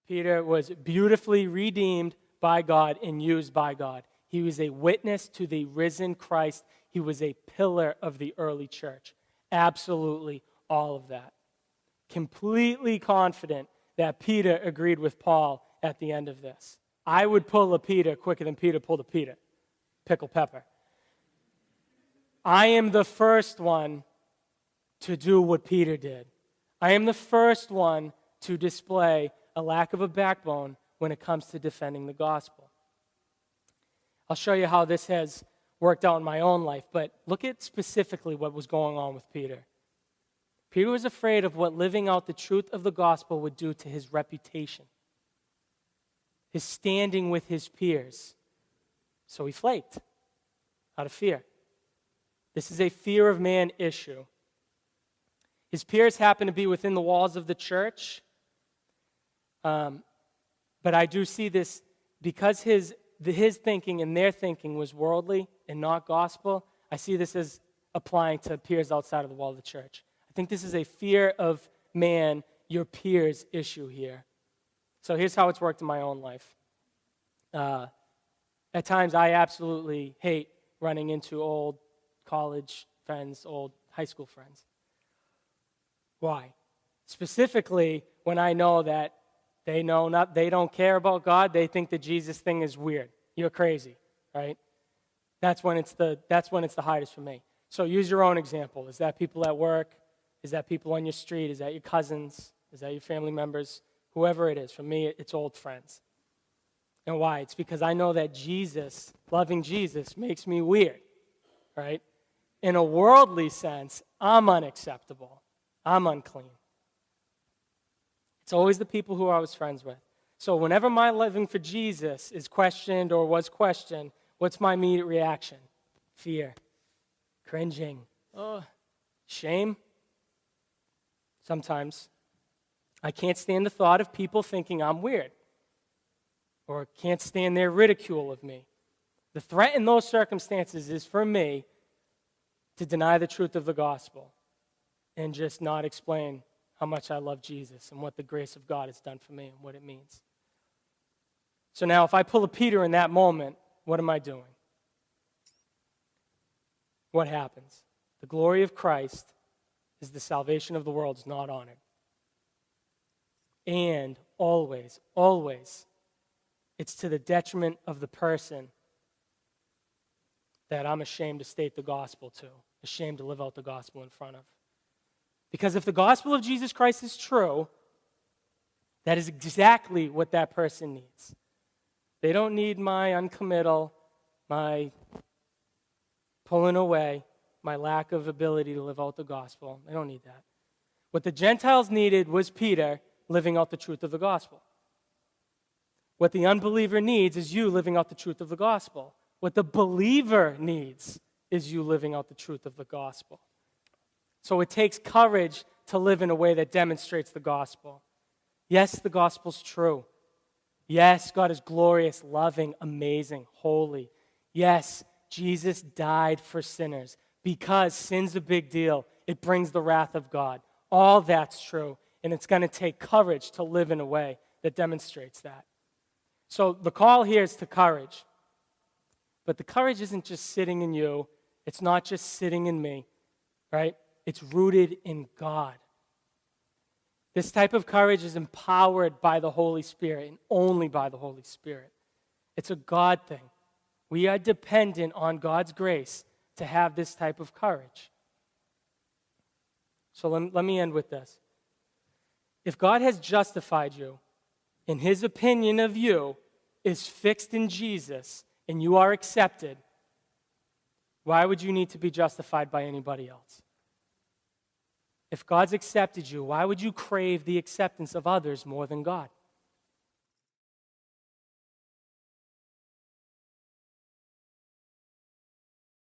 Peter was beautifully redeemed by God and used by God. He was a witness to the risen Christ. He was a pillar of the early church. Absolutely all of that. Completely confident that Peter agreed with Paul at the end of this. I would pull a Peter quicker than Peter pulled a Peter. Pickle pepper. I am the first one to do what Peter did. I am the first one to display a lack of a backbone when it comes to defending the gospel. I'll show you how this has worked out in my own life, but look at specifically what was going on with Peter. Peter was afraid of what living out the truth of the gospel would do to his reputation, his standing with his peers. So he flaked out of fear. This is a fear of man issue. His peers happen to be within the walls of the church, but I do see this because his thinking and their thinking was worldly and not gospel. I see this as applying to peers outside of the wall of the church. I think this is a fear of man, your peers issue here. So here's how it's worked in my own life. At times, I absolutely hate running into old college friends, old high school friends. Why? Specifically, when I know that they don't care about God, they think the Jesus thing is weird. You're crazy, right? That's when it's the hardest for me. So use your own example. Is that people at work? Is that people on your street? Is that your cousins? Is that your family members? Whoever it is. For me, it's old friends. And why? It's because I know that Jesus, loving Jesus, makes me weird, right? In a worldly sense, I'm unacceptable. I'm unclean. It's always the people who I was friends with. So whenever my living for Jesus is questioned or was questioned, what's my immediate reaction? Fear, cringing, shame. Sometimes I can't stand the thought of people thinking I'm weird or can't stand their ridicule of me. The threat in those circumstances is for me to deny the truth of the gospel and just not explain how much I love Jesus and what the grace of God has done for me and what it means. So now if I pull a Peter in that moment, what am I doing? What happens? The glory of Christ is the salvation of the world is not honored. And always, always, it's to the detriment of the person that I'm ashamed to state the gospel to, ashamed to live out the gospel in front of. Because if the gospel of Jesus Christ is true, that is exactly what that person needs. They don't need my uncommittal, my pulling away, my lack of ability to live out the gospel. They don't need that. What the Gentiles needed was Peter living out the truth of the gospel. What the unbeliever needs is you living out the truth of the gospel. What the believer needs is you living out the truth of the gospel. So it takes courage to live in a way that demonstrates the gospel. Yes, the gospel's true. Yes, God is glorious, loving, amazing, holy. Yes, Jesus died for sinners because sin's a big deal. It brings the wrath of God. All that's true, and it's going to take courage to live in a way that demonstrates that. So the call here is to courage. But the courage isn't just sitting in you. It's not just sitting in me, right? It's rooted in God. This type of courage is empowered by the Holy Spirit and only by the Holy Spirit. It's a God thing. We are dependent on God's grace to have this type of courage. So let me end with this. If God has justified you, and his opinion of you is fixed in Jesus, and you are accepted, why would you need to be justified by anybody else? If God's accepted you, why would you crave the acceptance of others more than God?